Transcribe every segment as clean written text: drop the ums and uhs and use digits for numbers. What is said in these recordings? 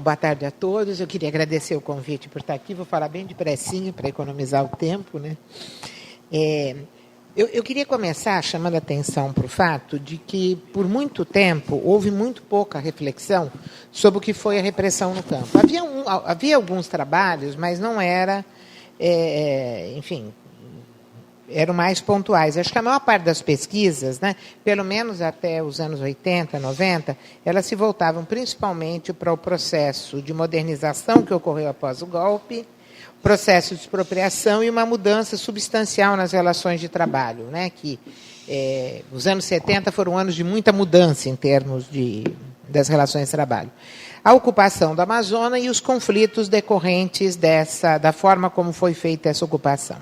boa tarde a todos. Eu queria agradecer o convite por estar aqui. Vou falar bem depressinha para economizar o tempo, né? Eu queria começar chamando a atenção para o fato de que, por muito tempo, houve muito pouca reflexão sobre o que foi a repressão no campo. Havia alguns trabalhos, mas não era, enfim, eram mais pontuais. Acho que a maior parte das pesquisas, né, pelo menos até os anos 80, 90, elas se voltavam principalmente para o processo de modernização que ocorreu após o golpe, processo de expropriação e uma mudança substancial nas relações de trabalho, né, que os anos 70 foram anos de muita mudança em termos das relações de trabalho. A ocupação da Amazônia e os conflitos decorrentes da forma como foi feita essa ocupação.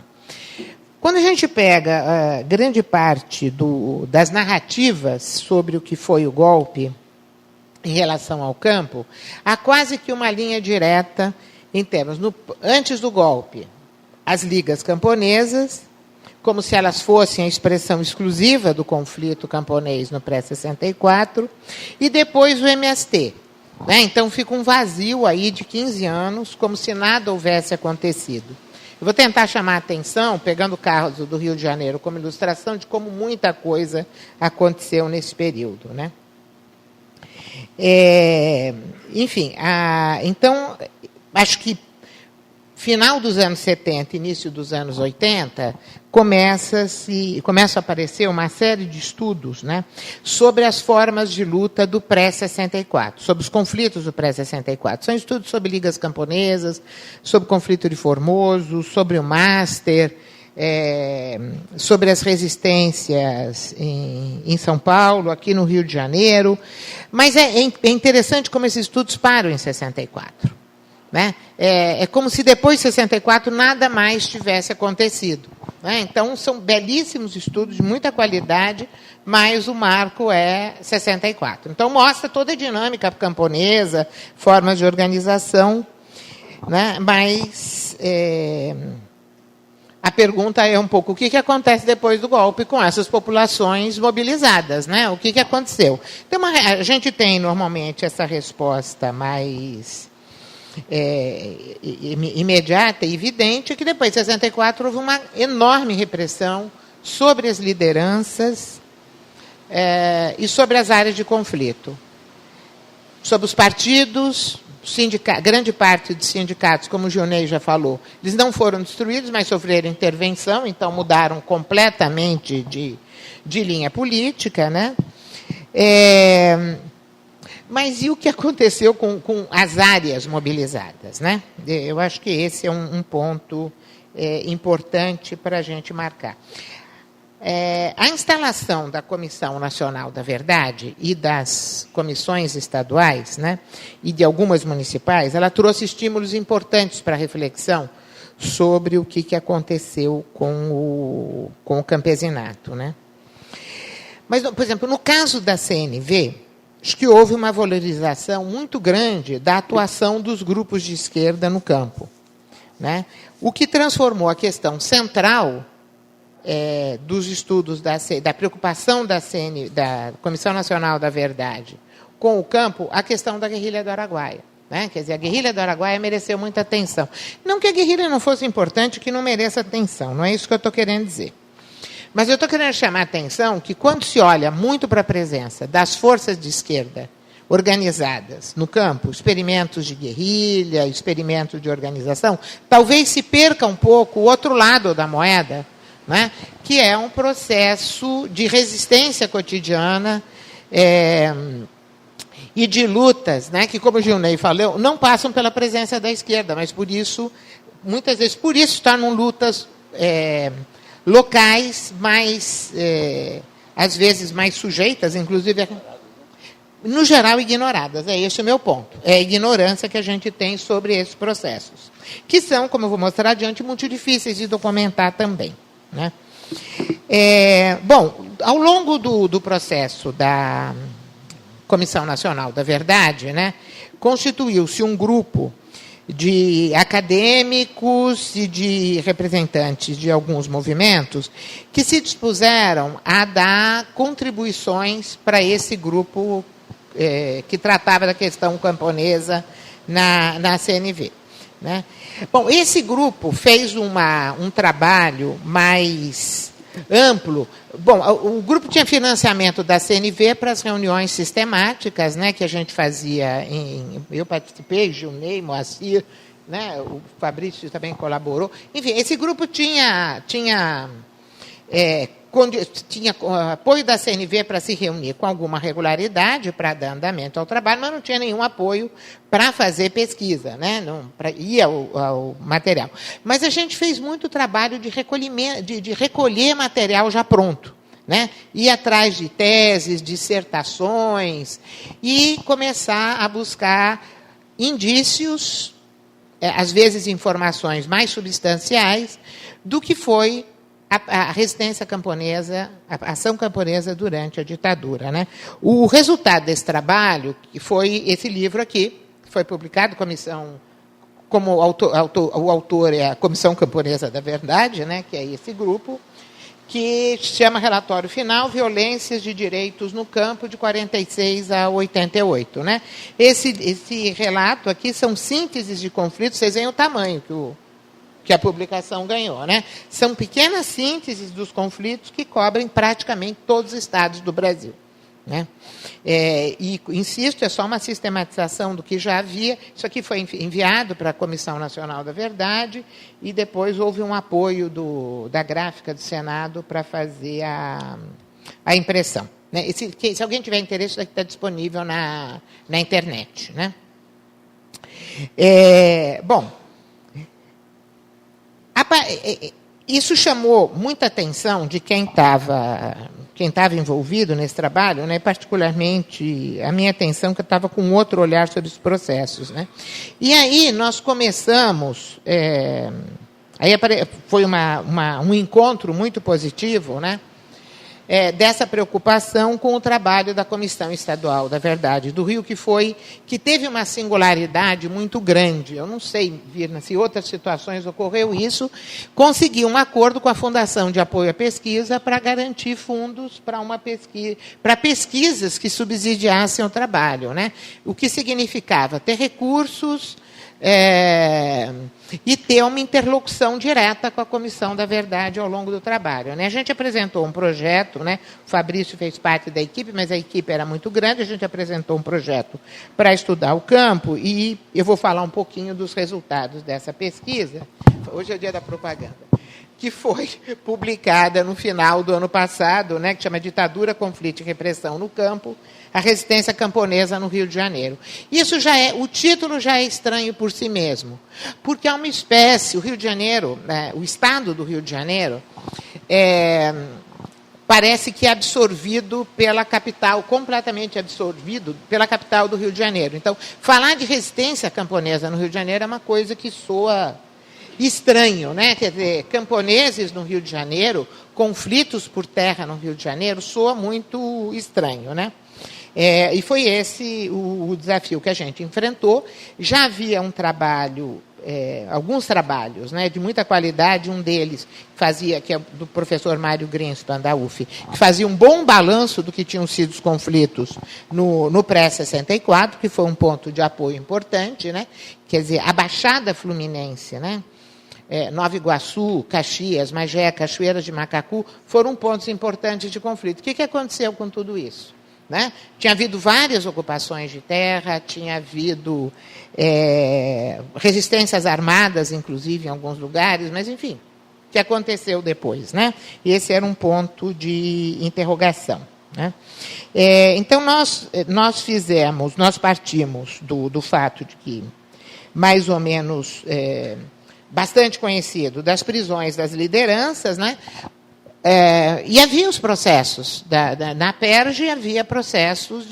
Quando a gente pega grande parte das narrativas sobre o que foi o golpe em relação ao campo, há quase que uma linha direta em termos, antes do golpe, as ligas camponesas, como se elas fossem a expressão exclusiva do conflito camponês no pré-64, e depois o MST. Né? Então fica um vazio aí de 15 anos, como se nada houvesse acontecido. Eu vou tentar chamar a atenção, pegando o caso do Rio de Janeiro como ilustração de como muita coisa aconteceu nesse período. Né? Enfim, então, acho que final dos anos 70, início dos anos 80, começa a aparecer uma série de estudos, né, sobre as formas de luta do pré-64, sobre os conflitos do pré-64. São estudos sobre ligas camponesas, sobre o conflito de Formoso, sobre o Master, sobre as resistências em São Paulo, aqui no Rio de Janeiro. Mas é interessante como esses estudos param em 64. Né? É como se depois de 64 nada mais tivesse acontecido. Né? Então, são belíssimos estudos, de muita qualidade, mas o marco é 64. Então, mostra toda a dinâmica camponesa, formas de organização, né? Mas a pergunta é um pouco o que acontece depois do golpe com essas populações mobilizadas. Né? O que aconteceu? Então, a gente tem, normalmente, essa resposta mais imediata e evidente, que depois de 64 houve uma enorme repressão sobre as lideranças e sobre as áreas de conflito. Sobre os partidos, grande parte dos sindicatos, como o Gilney já falou, eles não foram destruídos, mas sofreram intervenção, então mudaram completamente de linha política. Né? Mas e o que aconteceu com as áreas mobilizadas? Né? Eu acho que esse é um ponto importante para a gente marcar. A instalação da Comissão Nacional da Verdade e das comissões estaduais, né, e de algumas municipais, ela trouxe estímulos importantes para a reflexão sobre o que aconteceu com o campesinato. Né? Mas, por exemplo, no caso da CNV, acho que houve uma valorização muito grande da atuação dos grupos de esquerda no campo. Né? O que transformou a questão central dos estudos da preocupação da Comissão Nacional da Verdade com o campo, a questão da guerrilha do Araguaia. Né? Quer dizer, a guerrilha do Araguaia mereceu muita atenção. Não que a guerrilha não fosse importante, que não mereça atenção, não é isso que eu estou querendo dizer. Mas eu estou querendo chamar a atenção que, quando se olha muito para a presença das forças de esquerda organizadas no campo, experimentos de guerrilha, experimentos de organização, talvez se perca um pouco o outro lado da moeda, né, que é um processo de resistência cotidiana e de lutas, né, que, como o Gilney falou, não passam pela presença da esquerda, mas por isso, muitas vezes, tornam lutas locais mais, às vezes, mais sujeitas, inclusive, no geral, ignoradas. É esse o meu ponto. É a ignorância que a gente tem sobre esses processos, que são, como eu vou mostrar adiante, muito difíceis de documentar também. Né? Bom, ao longo do processo da Comissão Nacional da Verdade, né, constituiu-se um grupo de acadêmicos e de representantes de alguns movimentos que se dispuseram a dar contribuições para esse grupo que tratava da questão camponesa na CNV. Né? Bom, esse grupo fez um trabalho mais amplo. Bom, o grupo tinha financiamento da CNV para as reuniões sistemáticas, né, que a gente fazia. Eu participei, Gilney, Moacir, né, o Fabrício também colaborou. Enfim, esse grupo tinha apoio da CNV para se reunir com alguma regularidade para dar andamento ao trabalho, mas não tinha nenhum apoio para fazer pesquisa, né? Não, para ir ao material. Mas a gente fez muito trabalho de recolhimento, de recolher material já pronto, né? Ir atrás de teses, dissertações e começar a buscar indícios, às vezes informações mais substanciais, do que foi a resistência camponesa, a ação camponesa durante a ditadura. Né? O resultado desse trabalho foi esse livro aqui, que foi publicado, como o autor é a Comissão Camponesa da Verdade, né, que é esse grupo, que se chama Relatório Final, Violências de Direitos no Campo, de 46 a 88. Né? Esse relato aqui são sínteses de conflitos, vocês veem o tamanho que a publicação ganhou. Né? São pequenas sínteses dos conflitos que cobrem praticamente todos os estados do Brasil. Né? E, insisto, é só uma sistematização do que já havia. Isso aqui foi enviado para a Comissão Nacional da Verdade e depois houve um apoio da gráfica do Senado para fazer a impressão. Né? Se alguém tiver interesse, isso aqui está disponível na internet. Né? Bom, isso chamou muita atenção de quem estava envolvido nesse trabalho, né? Particularmente a minha atenção, que eu estava com outro olhar sobre os processos. Né? E aí nós começamos, aí foi um encontro muito positivo, né? Dessa preocupação com o trabalho da Comissão Estadual da Verdade do Rio, que teve uma singularidade muito grande. Eu não sei, Virna, se em outras situações ocorreu isso, conseguiu um acordo com a Fundação de Apoio à Pesquisa para garantir fundos para pesquisas que subsidiassem o trabalho. Né? O que significava ter recursos e ter uma interlocução direta com a Comissão da Verdade ao longo do trabalho. Né? A gente apresentou um projeto, né? O Fabrício fez parte da equipe, mas a equipe era muito grande, a gente apresentou um projeto para estudar o campo, e eu vou falar um pouquinho dos resultados dessa pesquisa. Hoje é o dia da propaganda, que foi publicada no final do ano passado, né? Que chama Ditadura, Conflito e Repressão no Campo, a resistência camponesa no Rio de Janeiro. Isso o título já é estranho por si mesmo, porque é uma espécie, o Rio de Janeiro, o estado do Rio de Janeiro, parece que é absorvido pela capital, completamente absorvido pela capital do Rio de Janeiro. Então, falar de resistência camponesa no Rio de Janeiro é uma coisa que soa estranho, né? Quer dizer, camponeses no Rio de Janeiro, conflitos por terra no Rio de Janeiro, soa muito estranho, né? E foi esse o desafio que a gente enfrentou. Já havia um trabalho, alguns trabalhos, né, de muita qualidade. Um deles que é do professor Mário Greenspan, da UF, que fazia um bom balanço do que tinham sido os conflitos no pré-64, que foi um ponto de apoio importante. Né? Quer dizer, a Baixada Fluminense, né? Nova Iguaçu, Caxias, Magé, Cachoeiras de Macacu, foram pontos importantes de conflito. O que aconteceu com tudo isso? Né? Tinha havido várias ocupações de terra, tinha havido resistências armadas, inclusive, em alguns lugares, mas, enfim, o que aconteceu depois? Né? E esse era um ponto de interrogação. Né? Então, nós partimos do fato de que, mais ou menos, bastante conhecido, das prisões das lideranças, né? E havia os processos. Na PERJ havia processos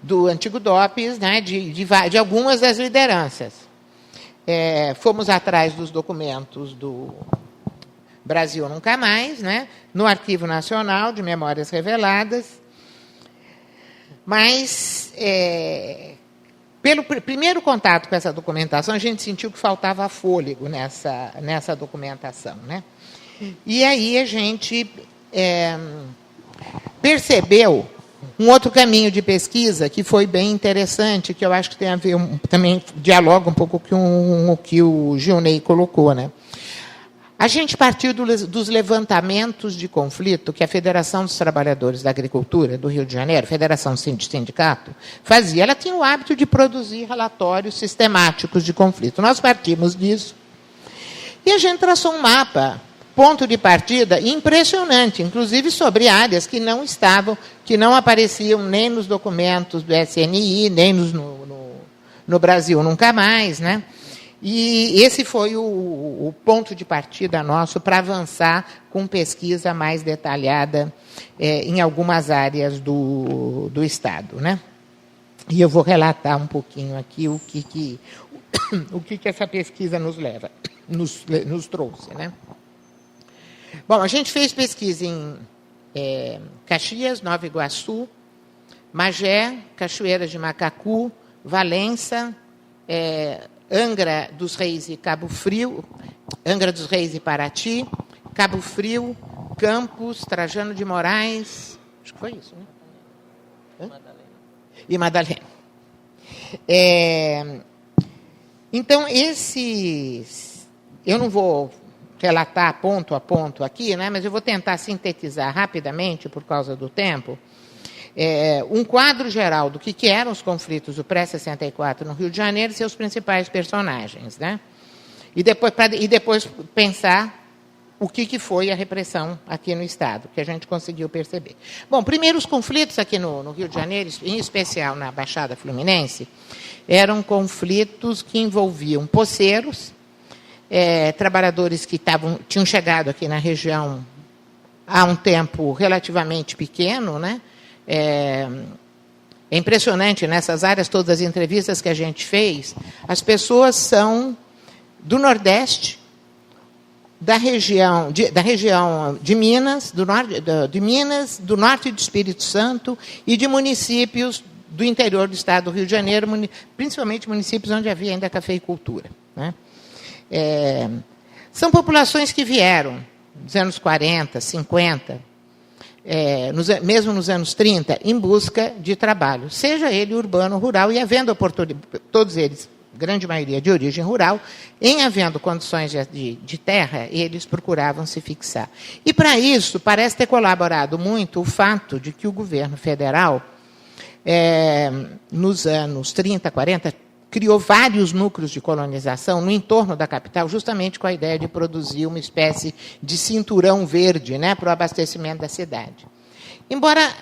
do antigo DOPS, né, de algumas das lideranças. Fomos atrás dos documentos do Brasil Nunca Mais, né, no Arquivo Nacional de Memórias Reveladas, mas, pelo primeiro contato com essa documentação, a gente sentiu que faltava fôlego nessa documentação, né? E aí a gente percebeu Um outro caminho de pesquisa que foi bem interessante, que eu acho que tem a ver, também dialoga um pouco com o que o Gilney colocou, né? A gente partiu dos levantamentos de conflito que a Federação dos Trabalhadores da Agricultura do Rio de Janeiro, Federação de Sindicato, fazia. Ela tinha o hábito de produzir relatórios sistemáticos de conflito. Nós partimos disso e a gente traçou um mapa, ponto de partida impressionante, inclusive sobre áreas que não estavam, que não apareciam nem nos documentos do SNI, nem no Brasil nunca mais, né? E esse foi o ponto de partida nosso para avançar com pesquisa mais detalhada em algumas áreas do Estado, né? E eu vou relatar um pouquinho aqui o que essa pesquisa nos leva, nos trouxe, né? Bom, a gente fez pesquisa em Caxias, Nova Iguaçu, Magé, Cachoeira de Macacu, Valença, Angra dos Reis e Cabo Frio, Angra dos Reis e Paraty, Cabo Frio, Campos, Trajano de Moraes, acho que foi isso, né? E Madalena. Então, eu não vou relatar ponto a ponto aqui, né, mas eu vou tentar sintetizar rapidamente, por causa do tempo, um quadro geral do que eram os conflitos do pré-64 no Rio de Janeiro e seus principais personagens, né? E depois pensar o que foi a repressão aqui no Estado, que a gente conseguiu perceber. Bom, primeiro, os conflitos aqui no Rio de Janeiro, em especial na Baixada Fluminense, eram conflitos que envolviam poceiros, trabalhadores que tinham chegado aqui na região há um tempo relativamente pequeno, né? É impressionante, nessas áreas, todas as entrevistas que a gente fez, as pessoas são do Nordeste, da região de Minas, do Norte do Espírito Santo e de municípios do interior do Estado do Rio de Janeiro, principalmente municípios onde havia ainda cafeicultura, né? São populações que vieram nos anos 40, 50, mesmo nos anos 30, em busca de trabalho, seja ele urbano ou rural, e havendo oportunidade, todos eles, grande maioria de origem rural, em havendo condições de terra, eles procuravam se fixar. E, para isso, parece ter colaborado muito o fato de que o governo federal, nos anos 30, 40, criou vários núcleos de colonização no entorno da capital, justamente com a ideia de produzir uma espécie de cinturão verde, né, para o abastecimento da cidade. Embora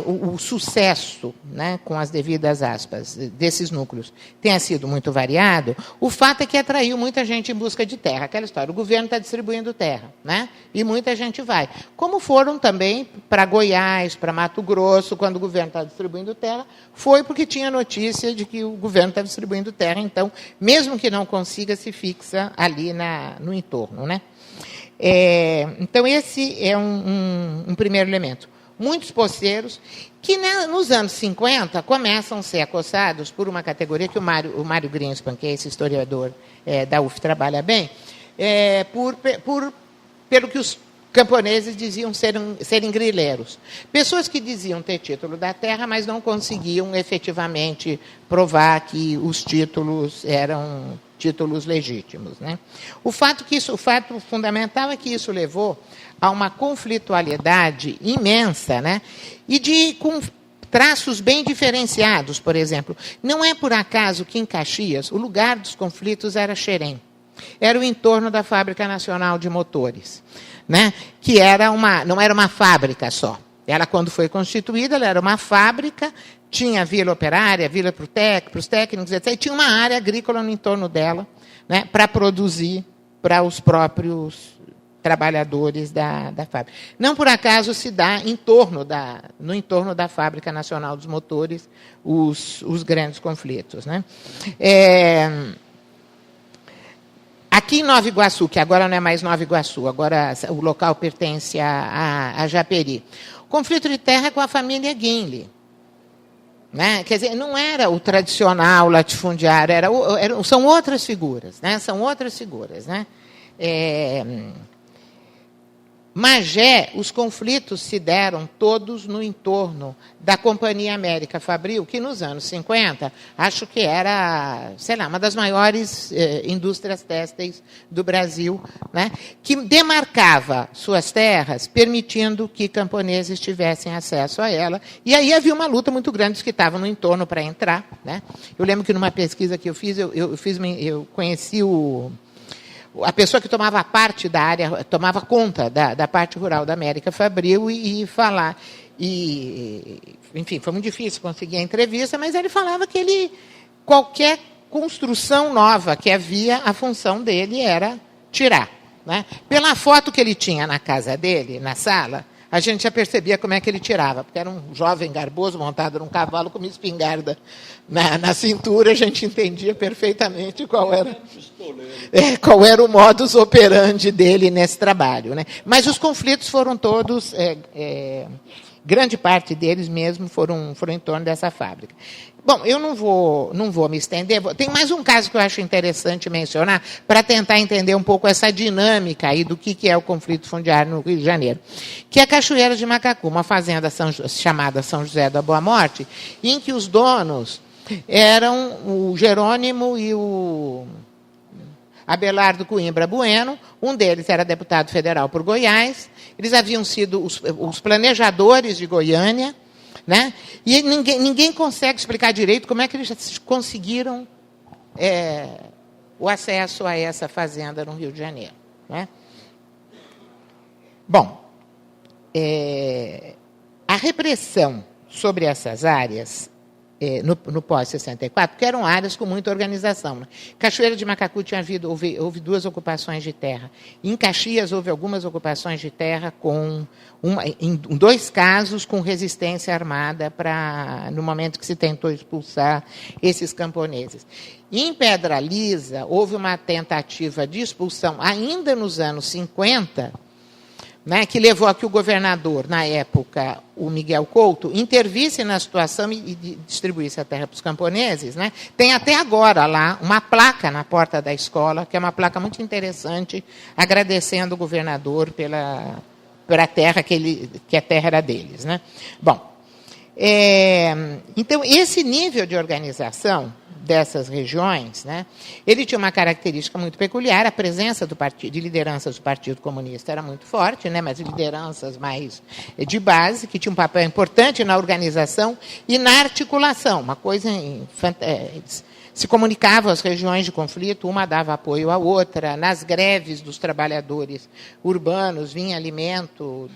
o sucesso, né, com as devidas aspas, desses núcleos tenha sido muito variado, o fato é que atraiu muita gente em busca de terra. Aquela história, o governo está distribuindo terra, né, e muita gente vai. Como foram também para Goiás, para Mato Grosso, quando o governo está distribuindo terra, foi porque tinha notícia de que o governo está distribuindo terra, então, mesmo que não consiga, se fixa ali no entorno, né? Então, esse é um primeiro elemento. Muitos poceiros, que nos anos 50 começam a ser acossados por uma categoria que o Mário Greenspan, que é esse historiador da UF, trabalha bem, pelo que os camponeses diziam serem grileiros. Pessoas que diziam ter título da terra, mas não conseguiam efetivamente provar que os títulos eram títulos legítimos, né? O fato fundamental é que isso levou a uma conflitualidade imensa, né? E com traços bem diferenciados, por exemplo. Não é por acaso que em Caxias o lugar dos conflitos era Xerém. Era o entorno da Fábrica Nacional de Motores, né? Que não era uma fábrica só. Ela, quando foi constituída, ela era uma fábrica, tinha vila operária, vila para os técnicos, etc. E tinha uma área agrícola no entorno dela, né, para produzir para os próprios trabalhadores da fábrica. Não por acaso se dá no entorno da Fábrica Nacional dos Motores os grandes conflitos, né? Aqui em Nova Iguaçu, que agora não é mais Nova Iguaçu, agora o local pertence a Japeri, o conflito de terra é com a família Guinle, né? Quer dizer, não era o tradicional latifundiário, são outras figuras, né? São outras figuras, né? Magé, os conflitos se deram todos no entorno da Companhia América Fabril, que nos anos 50, acho que era, sei lá, uma das maiores indústrias têxteis do Brasil, né, que demarcava suas terras, permitindo que camponeses tivessem acesso a ela. E aí havia uma luta muito grande dos que estavam no entorno para entrar, né. Eu lembro que numa pesquisa que eu fiz, eu conheci a pessoa que tomava parte da área, tomava conta da parte rural da América Fabril e falar. Enfim, foi muito difícil conseguir a entrevista, mas ele falava que qualquer construção nova que havia, a função dele era tirar. Né? Pela foto que ele tinha na casa dele, na sala, a gente já percebia como é que ele tirava, porque era um jovem garboso montado num cavalo com uma espingarda na cintura, a gente entendia perfeitamente qual era o modus operandi dele nesse trabalho. Né? Mas os conflitos foram todos, grande parte deles mesmo foram em torno dessa fábrica. Bom, eu não vou me estender. Tem mais um caso que eu acho interessante mencionar para tentar entender um pouco essa dinâmica aí do que é o conflito fundiário no Rio de Janeiro, que é a Cachoeira de Macacu, uma fazenda chamada São José da Boa Morte, em que os donos eram o Jerônimo e o Abelardo Coimbra Bueno. Um deles era deputado federal por Goiás. Eles haviam sido os planejadores de Goiânia. Né? E ninguém consegue explicar direito como é que eles conseguiram o acesso a essa fazenda no Rio de Janeiro. Né? Bom, a repressão sobre essas áreas, no pós-64, que eram áreas com muita organização. Né? Cachoeira de Macacu houve 2 ocupações de terra. Em Caxias houve algumas ocupações de terra em 2 casos com resistência armada no momento que se tentou expulsar esses camponeses. Em Pedra Lisa houve uma tentativa de expulsão ainda nos anos 50, né, que levou a que o governador, na época, o Miguel Couto, intervisse na situação e distribuísse a terra para os camponeses. Né? Tem até agora lá uma placa na porta da escola, que é uma placa muito interessante, agradecendo o governador pela terra, que a terra era deles. Né? Bom, então, esse nível de organização dessas regiões, né, ele tinha uma característica muito peculiar. A presença de lideranças do Partido Comunista era muito forte, né, mas lideranças mais de base, que tinham um papel importante na organização e na articulação. Uma coisa, se comunicavam as regiões de conflito, uma dava apoio à outra. Nas greves dos trabalhadores urbanos vinha alimento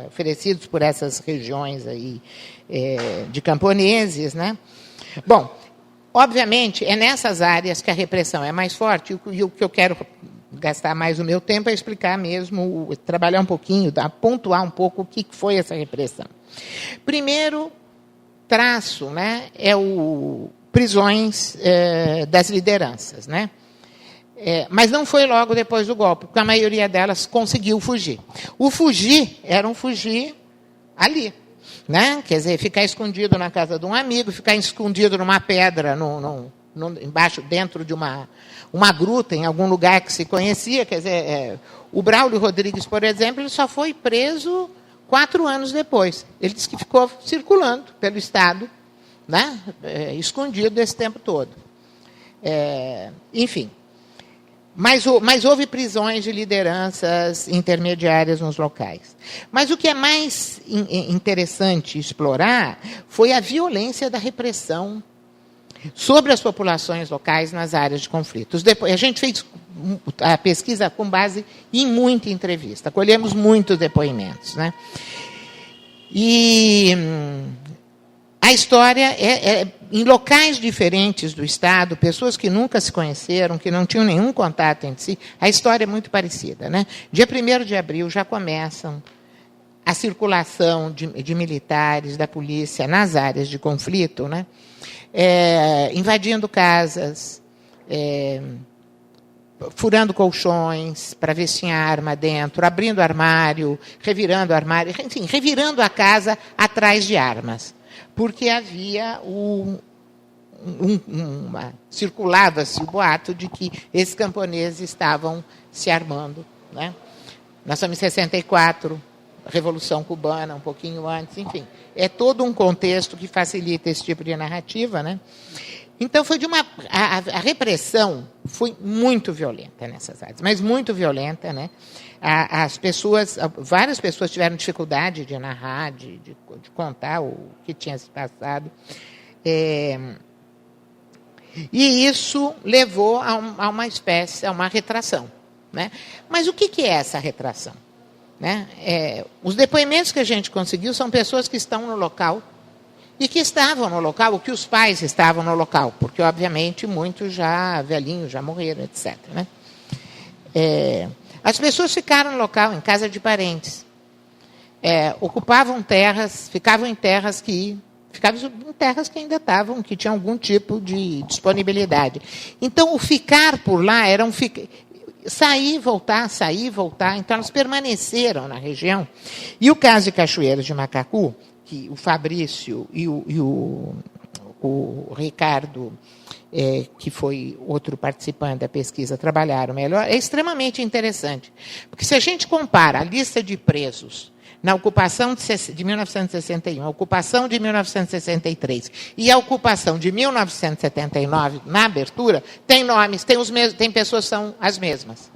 oferecidos por essas regiões aí, de camponeses. Né? Bom, obviamente, é nessas áreas que a repressão é mais forte, e o que eu quero gastar mais o meu tempo é explicar mesmo, trabalhar um pouquinho, pontuar um pouco o que foi essa repressão. Primeiro traço, né, é prisões das lideranças, né? Mas não foi logo depois do golpe, porque a maioria delas conseguiu fugir. O fugir era um fugir ali. Né? Quer dizer, ficar escondido na casa de um amigo, ficar escondido numa pedra, embaixo, dentro de uma gruta, em algum lugar que se conhecia. Quer dizer, o Braulio Rodrigues, por exemplo, ele só foi preso 4 anos depois. Ele disse que ficou circulando pelo Estado, né? Escondido esse tempo todo. Enfim. Mas houve prisões de lideranças intermediárias nos locais. Mas o que é mais interessante explorar foi a violência da repressão sobre as populações locais nas áreas de conflitos. Depois, a gente fez a pesquisa com base em muita entrevista, colhemos muitos depoimentos. Né? E a história em locais diferentes do Estado, pessoas que nunca se conheceram, que não tinham nenhum contato entre si, a história é muito parecida. Né? Dia 1º de abril já começam a circulação de militares, da polícia, nas áreas de conflito, né? Invadindo casas, furando colchões para ver se tinha arma dentro, abrindo armário, enfim, revirando a casa atrás de armas. Porque havia circulava-se o boato de que esses camponeses estavam se armando, né? Nós estamos em 64, Revolução Cubana, um pouquinho antes, enfim. É todo um contexto que facilita esse tipo de narrativa, né? Então, a repressão foi muito violenta nessas áreas, mas muito violenta, né? Várias pessoas tiveram dificuldade de narrar, de contar o que tinha se passado. E isso levou a uma espécie, a uma retração, né? Mas o que é essa retração? Né? Os depoimentos que a gente conseguiu são pessoas que estão no local e que estavam no local, ou que os pais estavam no local, porque, obviamente, muitos já velhinhos, já morreram, etc. Né? As pessoas ficaram no local, em casa de parentes. Ocupavam terras, ficavam em terras que ainda estavam, que tinham algum tipo de disponibilidade. Então, o ficar por lá era sair, voltar. Então, elas permaneceram na região. E o caso de Cachoeiras de Macacu, que o Fabrício e o Ricardo, que foi outro participante da pesquisa, trabalharam melhor, é extremamente interessante. Porque se a gente compara a lista de presos na ocupação de 1961, a ocupação de 1963 e a ocupação de 1979, na abertura, tem nomes, tem pessoas que são as mesmas.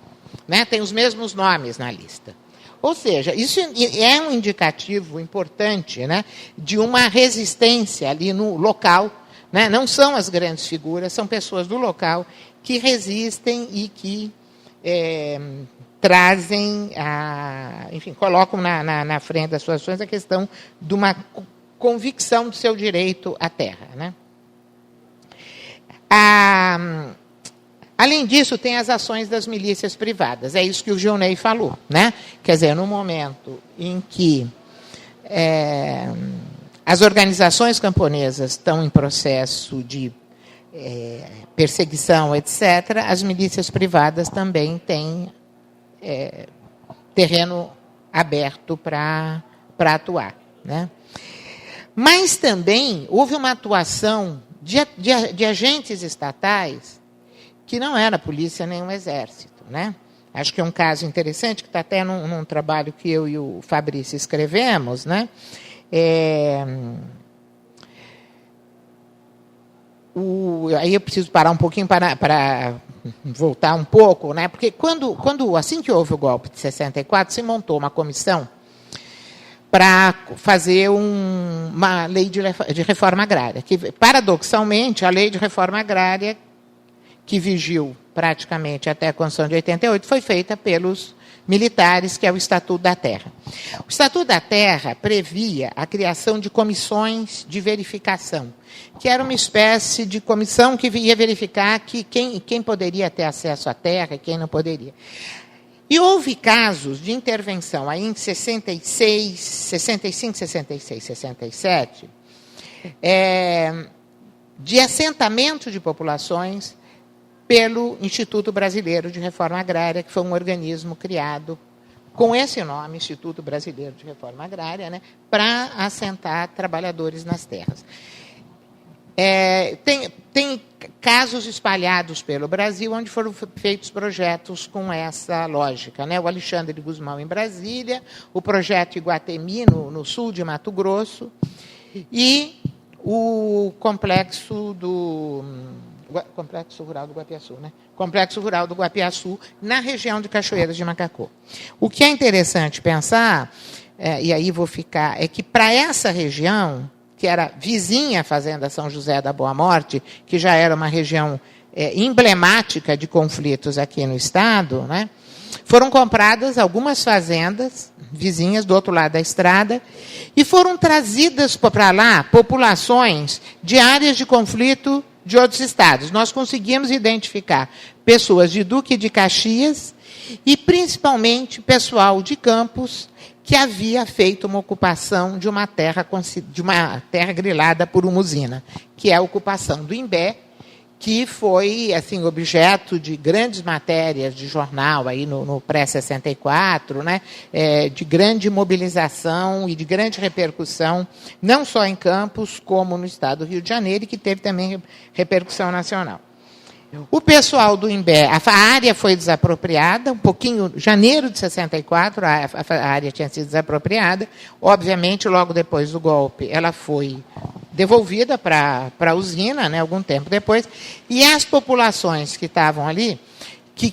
Né? Tem os mesmos nomes na lista. Ou seja, isso é um indicativo importante, né, de uma resistência ali no local. Né? Não são as grandes figuras, são pessoas do local que resistem e que trazem, enfim, colocam na frente das suas ações a questão de uma convicção do seu direito à terra. Né? Além disso, tem as ações das milícias privadas. É isso que o Gilney falou. Né? Quer dizer, no momento em que as organizações camponesas estão em processo de perseguição, etc., as milícias privadas também têm terreno aberto para atuar. Né? Mas também houve uma atuação de agentes estatais que não era a polícia nem o exército. Né? Acho que é um caso interessante, que está até num trabalho que eu e o Fabrício escrevemos. Né? Aí eu preciso parar um pouquinho para voltar um pouco, né? Porque assim que houve o golpe de 64, se montou uma comissão para fazer uma lei de reforma agrária, que, paradoxalmente, a lei de reforma agrária, que vigiu praticamente até a Constituição de 88, foi feita pelos militares, que é o Estatuto da Terra. O Estatuto da Terra previa a criação de comissões de verificação, que era uma espécie de comissão que ia verificar quem poderia ter acesso à terra e quem não poderia. E houve casos de intervenção aí em 65, 66, 67, de assentamento de populações pelo Instituto Brasileiro de Reforma Agrária, que foi um organismo criado com esse nome, Instituto Brasileiro de Reforma Agrária, né, para assentar trabalhadores nas terras. Tem casos espalhados pelo Brasil onde foram feitos projetos com essa lógica. Né? O Alexandre de Gusmão, em Brasília, o projeto Iguatemi, no sul de Mato Grosso, e o Complexo Rural do Guapiaçu, né? Complexo Rural do Guapiaçu, na região de Cachoeiras de Macacu. O que é interessante pensar, e aí vou ficar, é que para essa região, que era vizinha à Fazenda São José da Boa Morte, que já era uma região emblemática de conflitos aqui no estado, né? Foram compradas algumas fazendas vizinhas do outro lado da estrada e foram trazidas para lá populações de áreas de conflito de outros estados. Nós conseguimos identificar pessoas de Duque de Caxias e, principalmente, pessoal de Campos, que havia feito uma ocupação de uma terra grilada por uma usina, que é a ocupação do Imbé, que foi assim, objeto de grandes matérias de jornal aí no pré-64, né? De grande mobilização e de grande repercussão, não só em Campos, como no estado do Rio de Janeiro, e que teve também repercussão nacional. O pessoal do Imbé, a área foi desapropriada, um pouquinho, janeiro de 64, a área tinha sido desapropriada. Obviamente, logo depois do golpe, ela foi devolvida para a usina, né, algum tempo depois. E as populações que estavam ali, que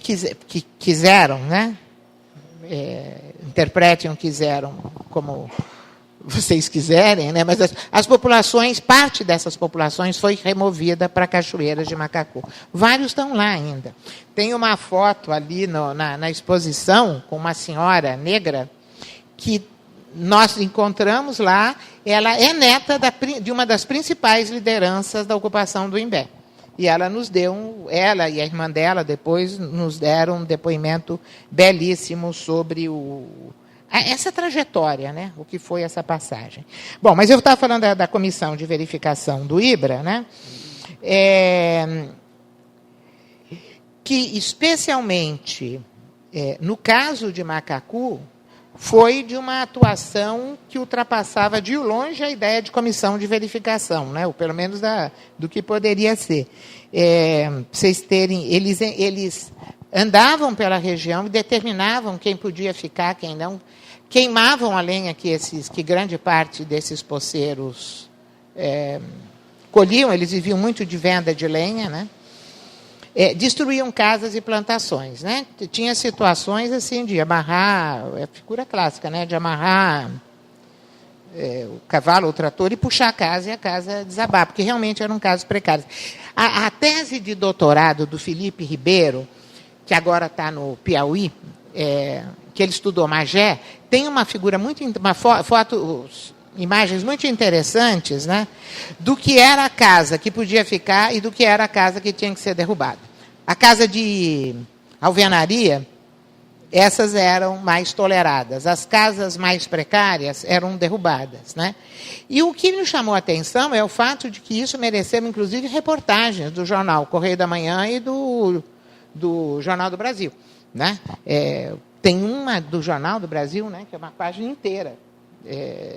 quiseram, né, interpretem o quiseram como vocês quiserem, né? Mas as populações, parte dessas populações foi removida para Cachoeiras de Macacu. Vários estão lá ainda. Tem uma foto ali na exposição com uma senhora negra que nós encontramos lá. Ela é neta de uma das principais lideranças da ocupação do Imbé. E ela nos deu, ela e a irmã dela depois nos deram um depoimento belíssimo sobre essa trajetória, né? O que foi essa passagem. Bom, mas eu estava falando da comissão de verificação do IBRA, né? Que especialmente no caso de Macacu, foi de uma atuação que ultrapassava de longe a ideia de comissão de verificação, né? Ou pelo menos do que poderia ser. Vocês terem, eles andavam pela região e determinavam quem podia ficar, quem não. Queimavam a lenha que grande parte desses poceiros colhiam, eles viviam muito de venda de lenha, né? Destruíam casas e plantações, né? Tinha situações assim de amarrar, é a figura clássica, né? De amarrar o cavalo, o trator e puxar a casa e a casa desabar, porque realmente eram casos precários. A tese de doutorado do Felipe Ribeiro, que agora está no Piauí, que ele estudou Magé, tem uma figura imagens muito interessantes, né, do que era a casa que podia ficar e do que era a casa que tinha que ser derrubada. A casa de alvenaria, essas eram mais toleradas. As casas mais precárias eram derrubadas, né? E o que me chamou a atenção é o fato de que isso mereceu, inclusive, reportagens do jornal Correio da Manhã e do Jornal do Brasil, né? Tem uma do Jornal do Brasil, né, que é uma página inteira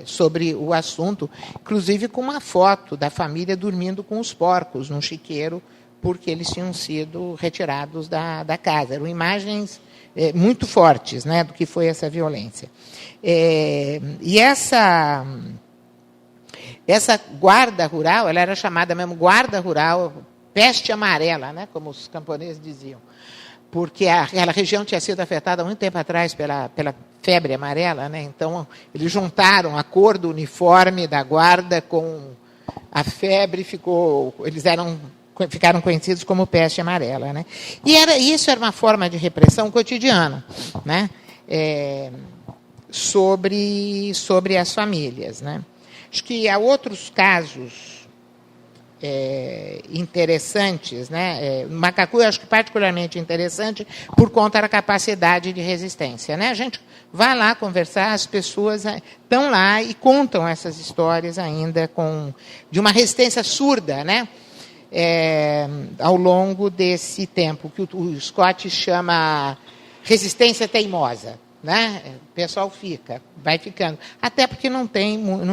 sobre o assunto, inclusive com uma foto da família dormindo com os porcos num chiqueiro, porque eles tinham sido retirados da casa. Eram imagens muito fortes, né, do que foi essa violência. E essa guarda rural, ela era chamada mesmo guarda rural, peste amarela, né, como os camponeses diziam, porque aquela região tinha sido afetada há muito tempo atrás pela febre amarela, né? Então eles juntaram a cor do uniforme da guarda com a febre, eles ficaram conhecidos como peste amarela, né? E isso era uma forma de repressão cotidiana, né? Sobre as famílias, né? Acho que há outros casos interessantes, né? Macacu eu acho que particularmente interessante por conta da capacidade de resistência, né? A gente vai lá conversar, as pessoas estão lá e contam essas histórias ainda de uma resistência surda, né? Ao longo desse tempo, que o Scott chama resistência teimosa, né? O pessoal vai ficando, até porque não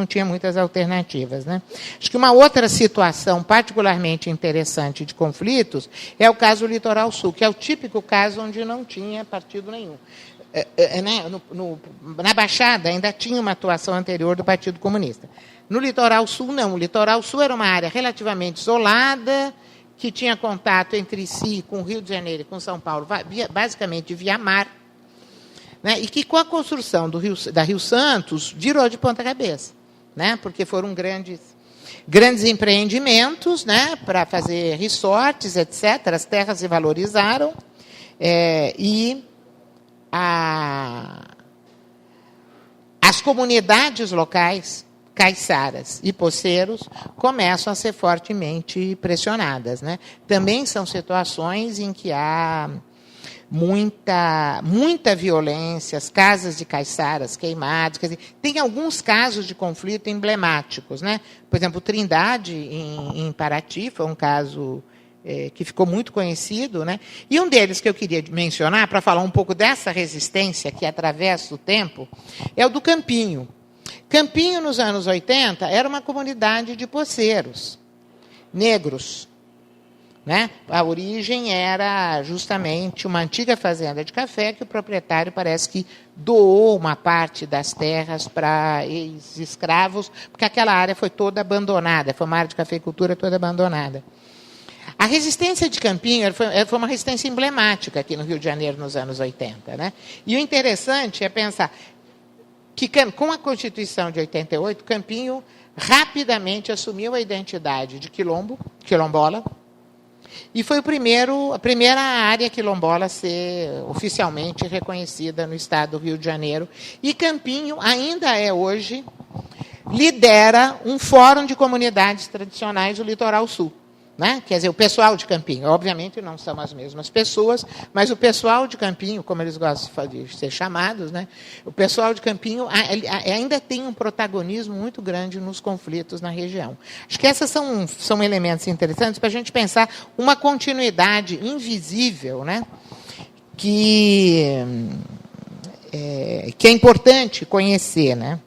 tinha muitas alternativas, né? Acho que uma outra situação particularmente interessante de conflitos é o caso do Litoral Sul, que é o típico caso onde não tinha partido nenhum. Na Baixada ainda tinha uma atuação anterior do Partido Comunista. No Litoral Sul, não. O Litoral Sul era uma área relativamente isolada, que tinha contato entre si com o Rio de Janeiro e com São Paulo, basicamente via mar, né? E que, com a construção da Rio Santos, virou de ponta cabeça, né? Porque foram grandes empreendimentos, né? Para fazer resorts, etc. As terras se valorizaram e as comunidades locais, caiçaras e poceiros, começam a ser fortemente pressionadas, né? Também são situações em que há muita violência, as casas de caiçaras queimadas. Quer dizer, tem alguns casos de conflito emblemáticos, né? Por exemplo, Trindade, em Paraty, foi um caso que ficou muito conhecido, né? E um deles que eu queria mencionar, para falar um pouco dessa resistência que atravessa o tempo, é o do Campinho. Campinho, nos anos 80, era uma comunidade de poceiros negros, né? A origem era justamente uma antiga fazenda de café que o proprietário parece que doou uma parte das terras para ex-escravos, porque aquela área foi toda abandonada, foi uma área de cafeicultura toda abandonada. A resistência de Campinho foi uma resistência emblemática aqui no Rio de Janeiro nos anos 80. Né? E o interessante é pensar que, com a Constituição de 88, Campinho rapidamente assumiu a identidade de quilombola, e foi a primeira área quilombola a ser oficialmente reconhecida no estado do Rio de Janeiro. E Campinho, ainda é hoje, lidera um fórum de comunidades tradicionais do Litoral Sul. Né? Quer dizer, o pessoal de Campinho, obviamente não são as mesmas pessoas, mas o pessoal de Campinho, como eles gostam de ser chamados, né? O pessoal de Campinho ainda tem um protagonismo muito grande nos conflitos na região. Acho que esses são elementos interessantes para a gente pensar uma continuidade invisível, né? que é importante conhecer, né?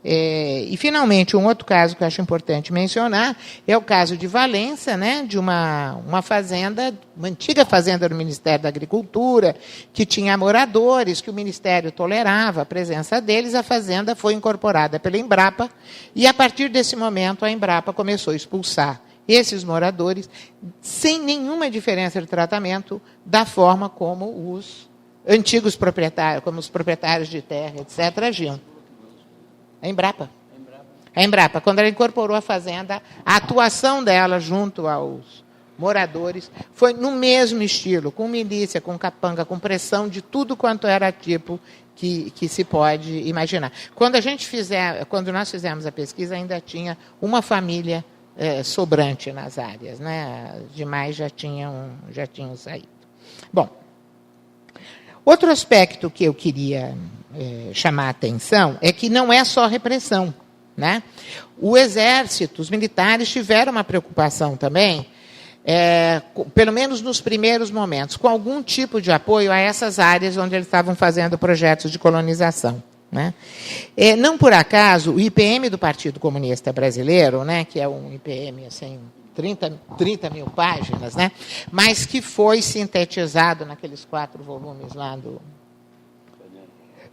E, finalmente, um outro caso que eu acho importante mencionar é o caso de Valença, né, de uma fazenda, uma antiga fazenda do Ministério da Agricultura, que tinha moradores, que o Ministério tolerava a presença deles. A fazenda foi incorporada pela Embrapa, e, a partir desse momento, a Embrapa começou a expulsar esses moradores, sem nenhuma diferença de tratamento, da forma como os antigos proprietários, como os proprietários de terra, etc., agiam. A Embrapa, quando ela incorporou a fazenda, a atuação dela junto aos moradores foi no mesmo estilo, com milícia, com capanga, com pressão de tudo quanto era tipo que se pode imaginar. Quando nós fizemos a pesquisa, ainda tinha uma família sobrante nas áreas, né? As demais já tinham saído. Bom, outro aspecto que eu queria chamar a atenção é que não é só repressão, né? O Exército, os militares tiveram uma preocupação também, pelo menos nos primeiros momentos, com algum tipo de apoio a essas áreas onde eles estavam fazendo projetos de colonização. Né? Não por acaso, o IPM do Partido Comunista Brasileiro, né, que é um IPM assim, 30 mil páginas, né, mas que foi sintetizado naqueles 4 volumes lá do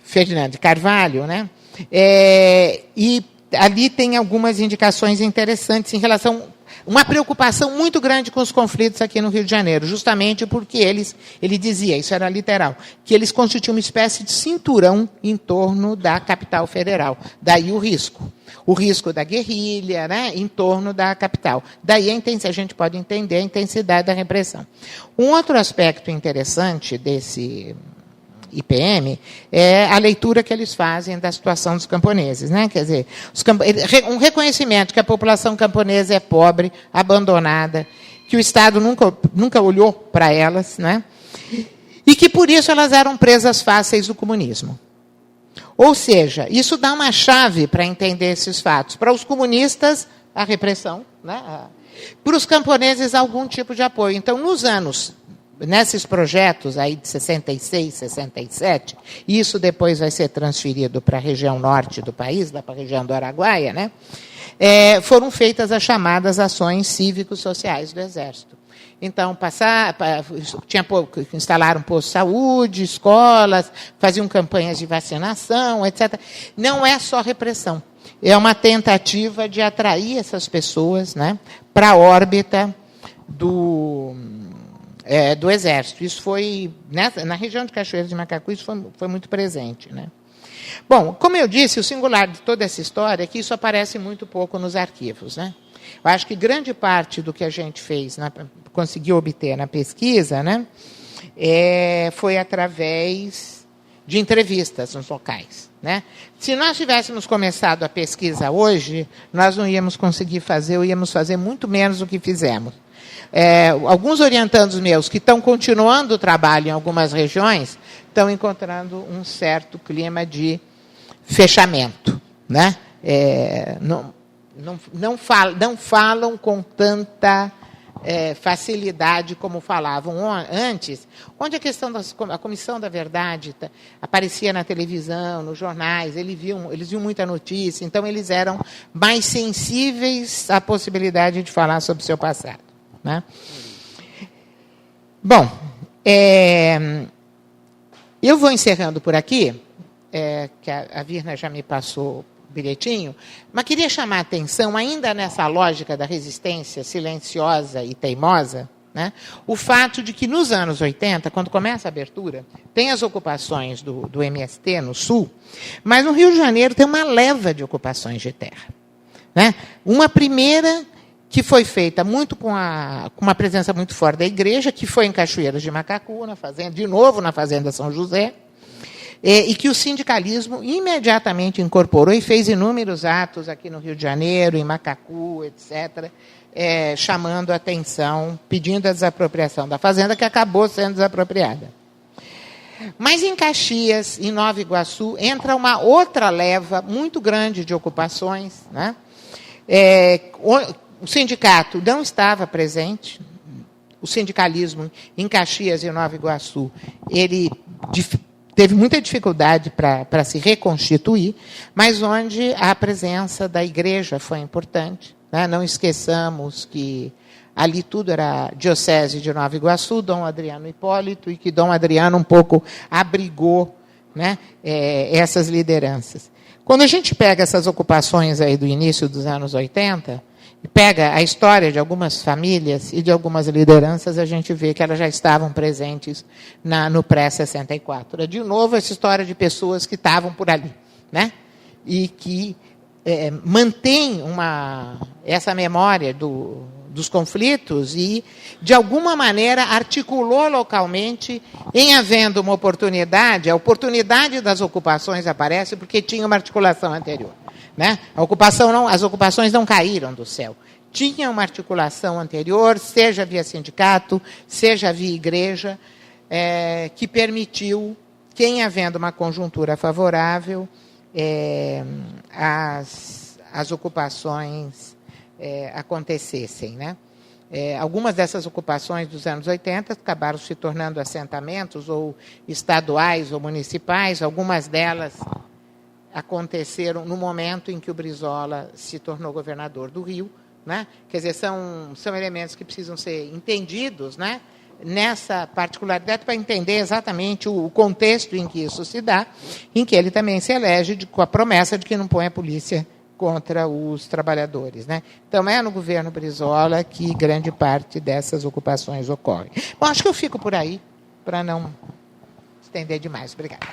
Ferdinando de Carvalho, né? E ali tem algumas indicações interessantes em relação a uma preocupação muito grande com os conflitos aqui no Rio de Janeiro, justamente porque ele dizia, isso era literal, que eles constituíam uma espécie de cinturão em torno da capital federal. Daí o risco da guerrilha, né, em torno da capital. Daí a gente pode entender a intensidade da repressão. Um outro aspecto interessante desse IPM é a leitura que eles fazem da situação dos camponeses, né? Quer dizer, um reconhecimento que a população camponesa é pobre, abandonada, que o Estado nunca olhou para elas, né? E que, por isso, elas eram presas fáceis do comunismo. Ou seja, isso dá uma chave para entender esses fatos. Para os comunistas, a repressão, né? Para os camponeses, algum tipo de apoio. Então, nesses projetos aí de 66, 67, e isso depois vai ser transferido para a região norte do país, lá para a região do Araguaia, né? Foram feitas as chamadas ações cívico-sociais do Exército. Então, instalaram postos de saúde, escolas, faziam campanhas de vacinação, etc. Não é só repressão, é uma tentativa de atrair essas pessoas, né, para a órbita do Exército. Isso foi, na região de Cachoeira de Macacu, isso foi muito presente. Né? Bom, como eu disse, o singular de toda essa história é que isso aparece muito pouco nos arquivos. Né? Eu acho que grande parte do que a gente fez, conseguiu obter na pesquisa, né, foi através de entrevistas nos locais. Né? Se nós tivéssemos começado a pesquisa hoje, nós não íamos conseguir fazer, ou íamos fazer muito menos do que fizemos. Alguns orientandos meus que estão continuando o trabalho em algumas regiões estão encontrando um certo clima de fechamento. Né? Não falam com tanta facilidade como falavam antes, onde a questão da Comissão da Verdade aparecia na televisão, nos jornais, eles viam muita notícia, então eles eram mais sensíveis à possibilidade de falar sobre o seu passado. Né? Bom, eu vou encerrando por aqui, que a Virna já me passou o bilhetinho, mas queria chamar a atenção, ainda nessa lógica da resistência silenciosa e teimosa, né, o fato de que, nos anos 80, quando começa a abertura, tem as ocupações do MST no Sul, mas no Rio de Janeiro tem uma leva de ocupações de terra. Né? Uma primeira que foi feita muito com uma presença muito forte da igreja, que foi em Cachoeiras de Macacu, de novo na Fazenda São José, e que o sindicalismo imediatamente incorporou e fez inúmeros atos aqui no Rio de Janeiro, em Macacu, etc., chamando a atenção, pedindo a desapropriação da fazenda, que acabou sendo desapropriada. Mas em Caxias, em Nova Iguaçu, entra uma outra leva muito grande de ocupações, né? O sindicato não estava presente, o sindicalismo em Caxias e Nova Iguaçu, ele teve muita dificuldade para se reconstituir, mas onde a presença da igreja foi importante. Né? Não esqueçamos que ali tudo era diocese de Nova Iguaçu, Dom Adriano Hipólito, e que Dom Adriano um pouco abrigou, né, essas lideranças. Quando a gente pega essas ocupações aí do início dos anos 80, e pega a história de algumas famílias e de algumas lideranças, a gente vê que elas já estavam presentes no pré-64. É, de novo, essa história de pessoas que estavam por ali, né? E que mantém essa memória dos conflitos e, de alguma maneira, articulou localmente, em havendo uma oportunidade, a oportunidade das ocupações aparece porque tinha uma articulação anterior. Né? As ocupações não caíram do céu. Tinha uma articulação anterior, seja via sindicato, seja via igreja, que permitiu que, em havendo uma conjuntura favorável, as ocupações acontecessem. Né? Algumas dessas ocupações dos anos 80 acabaram se tornando assentamentos, ou estaduais ou municipais, algumas delas aconteceram no momento em que o Brizola se tornou governador do Rio. Né? Quer dizer, são elementos que precisam ser entendidos, né, nessa particularidade, para entender exatamente o contexto em que isso se dá, em que ele também se elege com a promessa de que não põe a polícia contra os trabalhadores. Né? Então, é no governo Brizola que grande parte dessas ocupações ocorre. Bom, acho que eu fico por aí, para não estender demais. Obrigada.